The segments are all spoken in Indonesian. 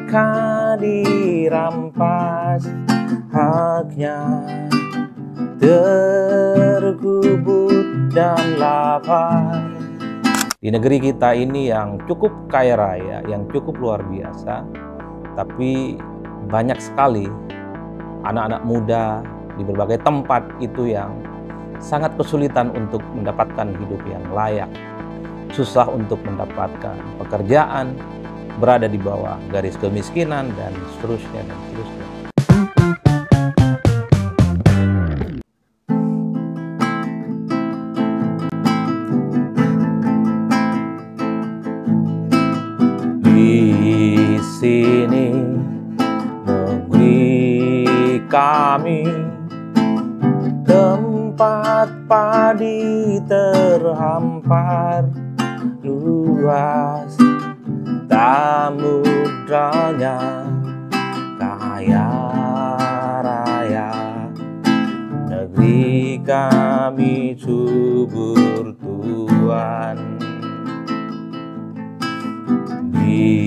Mereka dirampas haknya, terkubur dan lapar. Di negeri kita ini yang cukup kaya raya, yang cukup luar biasa, tapi banyak sekali anak-anak muda di berbagai tempat itu yang sangat kesulitan untuk mendapatkan hidup yang layak, susah untuk mendapatkan pekerjaan, berada di bawah garis kemiskinan, dan seterusnya dan seterusnya. Di sini negeri kami, tempat padi terhampar luas, samudranya kaya raya. Negeri kami subur Tuhan. Di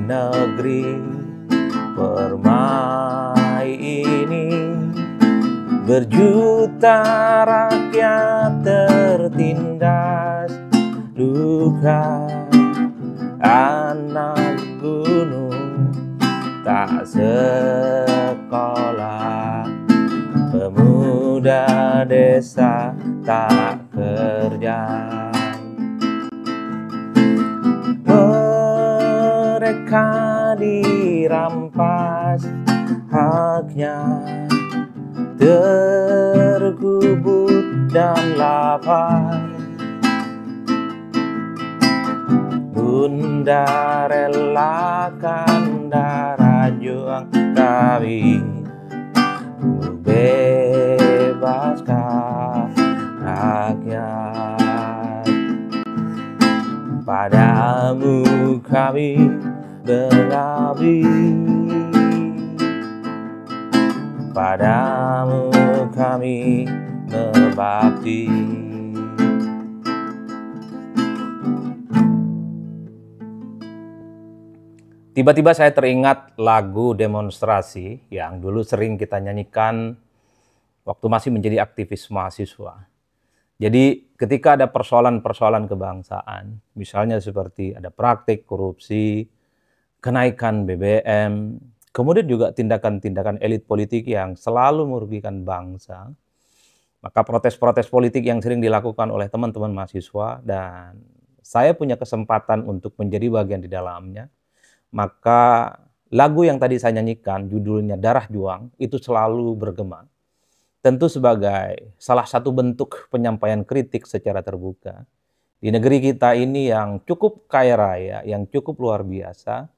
negeri permai ini, berjuta rakyat tertindas luka. Anak gunung tak sekolah, pemuda desa tak kerja. Mereka dirampas haknya, terkubur dan lapar. Bunda relakan darah juang kami, bebaskan rakyat. Padamu kami mengabdi, padamu kami berbakti. Tiba-tiba saya teringat lagu demonstrasi yang dulu sering kita nyanyikan waktu masih menjadi aktivis mahasiswa. Jadi ketika ada persoalan-persoalan kebangsaan, misalnya seperti ada praktik korupsi, kenaikan BBM, kemudian juga tindakan-tindakan elit politik yang selalu merugikan bangsa, maka protes-protes politik yang sering dilakukan oleh teman-teman mahasiswa, dan saya punya kesempatan untuk menjadi bagian di dalamnya, maka lagu yang tadi saya nyanyikan, judulnya Darah Juang, itu selalu bergema. Tentu sebagai salah satu bentuk penyampaian kritik secara terbuka. Di negeri kita ini yang cukup kaya raya, yang cukup luar biasa,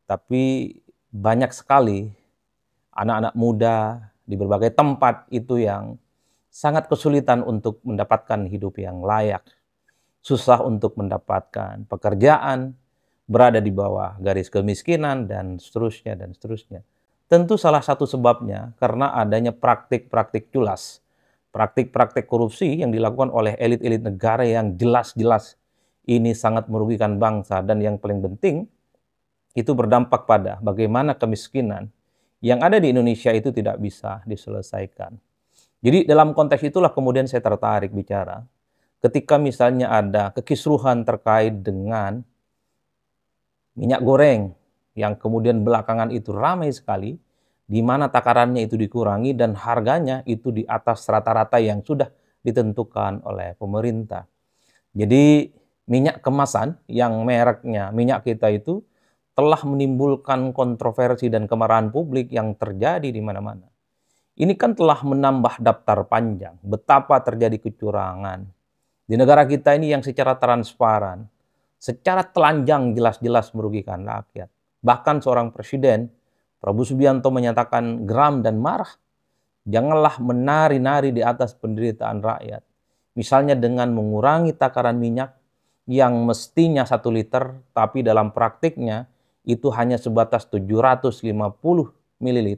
tapi banyak sekali anak-anak muda di berbagai tempat itu yang sangat kesulitan untuk mendapatkan hidup yang layak, susah untuk mendapatkan pekerjaan, berada di bawah garis kemiskinan, dan seterusnya dan seterusnya. Tentu salah satu sebabnya karena adanya praktik-praktik culas, praktik-praktik korupsi yang dilakukan oleh elit-elit negara yang jelas-jelas ini sangat merugikan bangsa, dan yang paling penting itu berdampak pada bagaimana kemiskinan yang ada di Indonesia itu tidak bisa diselesaikan. Jadi dalam konteks itulah kemudian saya tertarik bicara ketika misalnya ada kekisruhan terkait dengan minyak goreng yang kemudian belakangan itu ramai sekali, di mana takarannya itu dikurangi dan harganya itu di atas rata-rata yang sudah ditentukan oleh pemerintah. Jadi minyak kemasan yang mereknya minyak kita itu telah menimbulkan kontroversi dan kemarahan publik yang terjadi di mana-mana. Ini kan telah menambah daftar panjang betapa terjadi kecurangan di negara kita ini yang secara transparan, secara telanjang jelas-jelas merugikan rakyat. Bahkan seorang presiden, Prabowo Subianto, menyatakan geram dan marah. Janganlah menari-nari di atas penderitaan rakyat. Misalnya dengan mengurangi takaran minyak yang mestinya 1 liter, tapi dalam praktiknya itu hanya sebatas 750 ml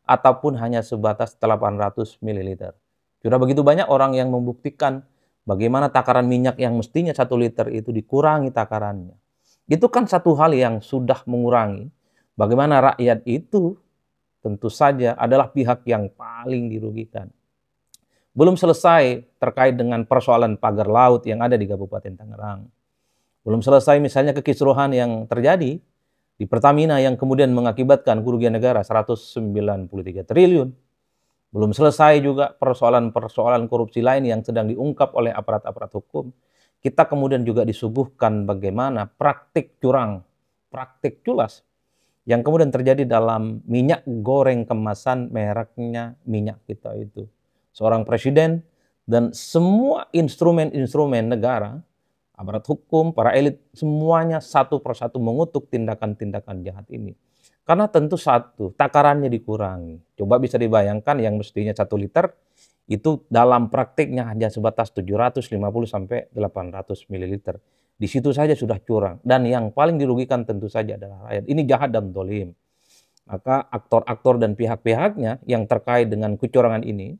ataupun hanya sebatas 800 ml. Sudah begitu banyak orang yang membuktikan bagaimana takaran minyak yang mestinya 1 liter itu dikurangi takarannya. Itu kan satu hal yang sudah mengurangi Bagaimana rakyat itu tentu saja adalah pihak yang paling dirugikan. Belum selesai terkait dengan persoalan pagar laut yang ada di Kabupaten Tangerang. Belum selesai misalnya kekisruhan yang terjadi di Pertamina yang kemudian mengakibatkan kerugian negara 193 triliun. Belum selesai juga persoalan-persoalan korupsi lain yang sedang diungkap oleh aparat-aparat hukum. Kita kemudian juga disuguhkan bagaimana praktik curang, praktik culas yang kemudian terjadi dalam minyak goreng kemasan mereknya minyak kita itu. Seorang presiden dan semua instrumen-instrumen negara, aparat hukum, para elit, semuanya satu persatu mengutuk tindakan-tindakan jahat ini. Karena tentu satu, takarannya dikurangi. Coba bisa dibayangkan yang mestinya 1 liter, itu dalam praktiknya hanya sebatas 750 sampai 800 ml. Di situ saja sudah curang. Dan yang paling dirugikan tentu saja adalah rakyat. Ini jahat dan dolim. Maka aktor-aktor dan pihak-pihaknya yang terkait dengan kecurangan ini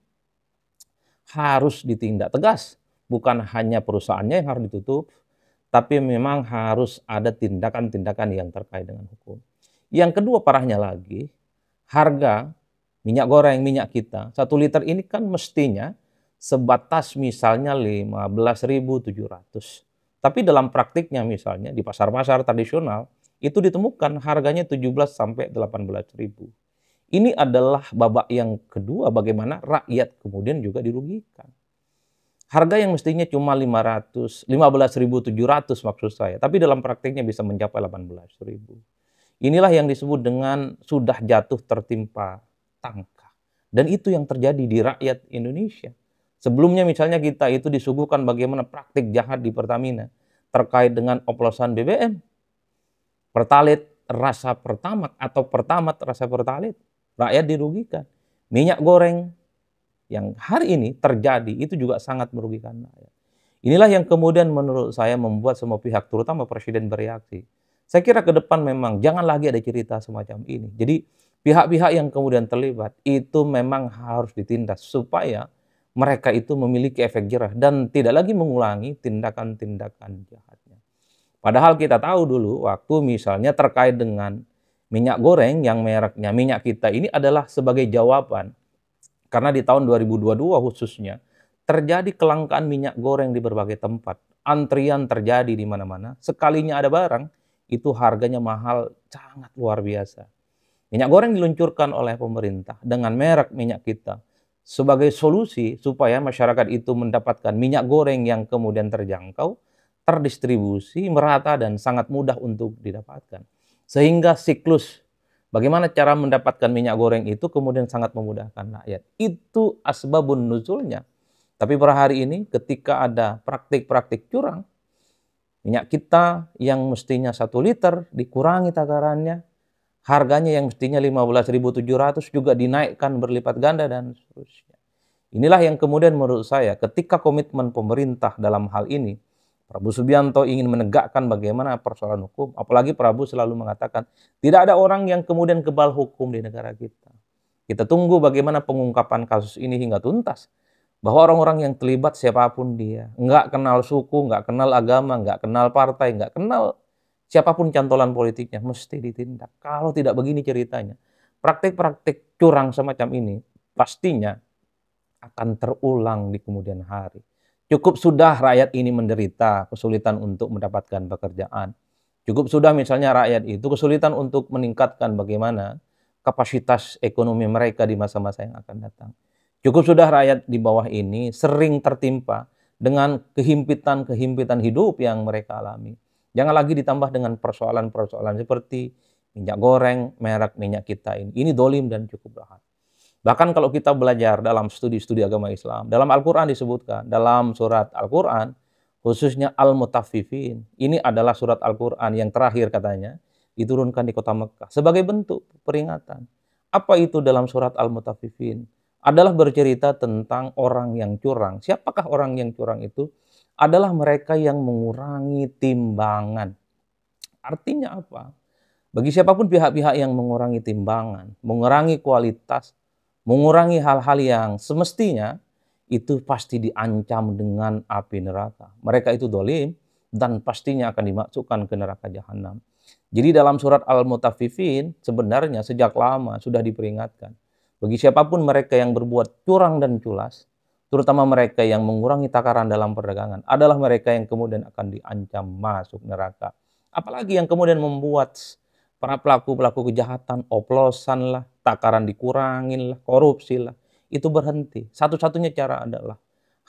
harus ditindak tegas. Bukan hanya perusahaannya yang harus ditutup, tapi memang harus ada tindakan-tindakan yang terkait dengan hukum. Yang kedua parahnya lagi, harga minyak goreng, minyak kita, 1 liter ini kan mestinya sebatas misalnya 15.700. Tapi dalam praktiknya misalnya di pasar-pasar tradisional, itu ditemukan harganya 17 sampai 18.000. Ini adalah babak yang kedua bagaimana rakyat kemudian juga dirugikan. Harga yang mestinya cuma 15.700 maksud saya, tapi dalam praktiknya bisa mencapai 18.000. Inilah yang disebut dengan sudah jatuh tertimpa tangka. Dan itu yang terjadi di rakyat Indonesia. Sebelumnya misalnya kita itu disuguhkan bagaimana praktik jahat di Pertamina terkait dengan oplosan BBM. Pertalite rasa Pertamax atau Pertamax rasa Pertalite. Rakyat dirugikan. Minyak goreng yang hari ini terjadi itu juga sangat merugikan rakyat. Inilah yang kemudian menurut saya membuat semua pihak terutama Presiden bereaksi. Saya kira ke depan memang jangan lagi ada cerita semacam ini. Jadi pihak-pihak yang kemudian terlibat itu memang harus ditindas supaya mereka itu memiliki efek jerah dan tidak lagi mengulangi tindakan-tindakan jahatnya. Padahal kita tahu dulu waktu misalnya terkait dengan minyak goreng yang mereknya minyak kita ini adalah sebagai jawaban. Karena di tahun 2022 khususnya terjadi kelangkaan minyak goreng di berbagai tempat. Antrian terjadi di mana-mana. Sekalinya ada barang, itu harganya mahal, sangat luar biasa. Minyak goreng diluncurkan oleh pemerintah dengan merek minyak kita sebagai solusi supaya masyarakat itu mendapatkan minyak goreng yang kemudian terjangkau, terdistribusi, merata, dan sangat mudah untuk didapatkan. Sehingga siklus bagaimana cara mendapatkan minyak goreng itu kemudian sangat memudahkan rakyat. Itu asbabun nuzulnya. Tapi per hari ini ketika ada praktik-praktik curang, minyak kita yang mestinya 1 liter dikurangi takarannya, harganya yang mestinya 15.700 juga dinaikkan berlipat ganda dan seterusnya. Inilah yang kemudian menurut saya ketika komitmen pemerintah dalam hal ini, Prabowo Subianto ingin menegakkan bagaimana persoalan hukum, apalagi Prabowo selalu mengatakan tidak ada orang yang kemudian kebal hukum di negara kita. Kita tunggu bagaimana pengungkapan kasus ini hingga tuntas. Bahwa orang-orang yang terlibat siapapun dia, nggak kenal suku, nggak kenal agama, nggak kenal partai, nggak kenal siapapun cantolan politiknya, mesti ditindak. Kalau tidak begini ceritanya, praktik-praktik curang semacam ini pastinya akan terulang di kemudian hari. Cukup sudah rakyat ini menderita kesulitan untuk mendapatkan pekerjaan. Cukup sudah misalnya rakyat itu kesulitan untuk meningkatkan bagaimana kapasitas ekonomi mereka di masa-masa yang akan datang. Cukup sudah rakyat di bawah ini sering tertimpa dengan kehimpitan-kehimpitan hidup yang mereka alami. Jangan lagi ditambah dengan persoalan-persoalan seperti minyak goreng, merek minyak kita ini. Ini dolim dan cukup jahat. Bahkan kalau kita belajar dalam studi-studi agama Islam, dalam Al-Quran disebutkan, dalam surat Al-Quran, khususnya Al-Mutaffifin, ini adalah surat Al-Quran yang terakhir katanya, diturunkan di kota Mekah sebagai bentuk peringatan. Apa itu dalam surat Al-Mutaffifin? Adalah bercerita tentang orang yang curang. Siapakah orang yang curang itu? Adalah mereka yang mengurangi timbangan. Artinya apa? Bagi siapapun pihak-pihak yang mengurangi timbangan, mengurangi kualitas, mengurangi hal-hal yang semestinya, itu pasti diancam dengan api neraka. Mereka itu dolim dan pastinya akan dimasukkan ke neraka jahanam. Jadi dalam surat Al-Mutaffifin sebenarnya sejak lama sudah diperingatkan. Bagi siapapun mereka yang berbuat curang dan culas, terutama mereka yang mengurangi takaran dalam perdagangan, adalah mereka yang kemudian akan diancam masuk neraka. Apalagi yang kemudian membuat para pelaku-pelaku kejahatan, oplosan lah, takaran dikurangin lah, korupsi lah, itu berhenti. Satu-satunya cara adalah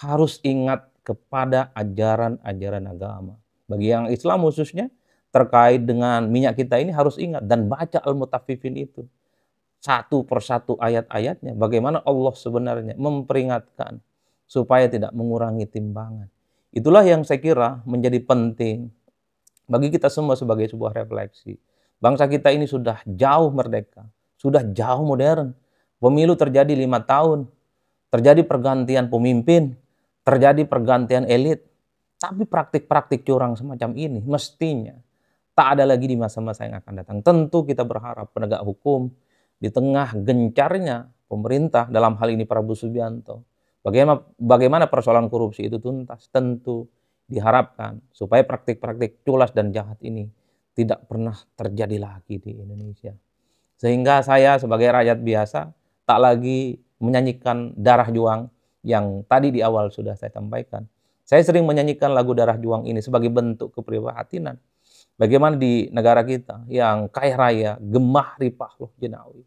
harus ingat kepada ajaran-ajaran agama. Bagi yang Islam khususnya, terkait dengan minyak kita ini harus ingat dan baca Al-Mutaffifin itu. Satu persatu ayat-ayatnya, bagaimana Allah sebenarnya memperingatkan supaya tidak mengurangi timbangan. Itulah yang saya kira menjadi penting bagi kita semua sebagai sebuah refleksi. Bangsa kita ini sudah jauh merdeka, sudah jauh modern. Pemilu terjadi 5 tahun, terjadi pergantian pemimpin, terjadi pergantian elit. Tapi praktik-praktik curang semacam ini mestinya tak ada lagi di masa-masa yang akan datang. Tentu kita berharap penegak hukum di tengah gencarnya pemerintah, dalam hal ini Prabowo Subianto, bagaimana persoalan korupsi itu tuntas. Tentu diharapkan supaya praktik-praktik culas dan jahat ini tidak pernah terjadi lagi di Indonesia. Sehingga saya sebagai rakyat biasa tak lagi menyanyikan Darah Juang yang tadi di awal sudah saya sampaikan. Saya sering menyanyikan lagu Darah Juang ini sebagai bentuk keprihatinan. Bagaimana di negara kita yang kaya raya, gemah ripah loh jenawi,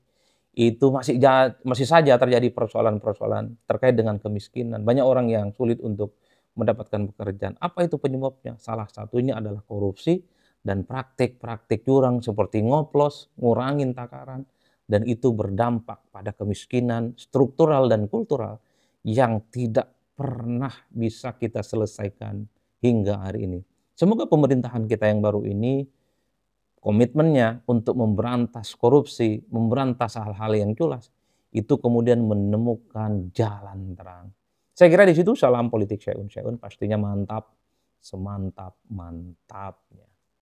itu masih saja terjadi persoalan-persoalan terkait dengan kemiskinan. Banyak orang yang sulit untuk mendapatkan pekerjaan. Apa itu penyebabnya? Salah satunya adalah korupsi dan praktik-praktik curang seperti ngoplos, ngurangin takaran, dan itu berdampak pada kemiskinan struktural dan kultural yang tidak pernah bisa kita selesaikan hingga hari ini. Semoga pemerintahan kita yang baru ini komitmennya untuk memberantas korupsi, memberantas hal-hal yang culas, itu kemudian menemukan jalan terang. Saya kira di situ salam politik Syai'un pastinya mantap, semantap-mantapnya.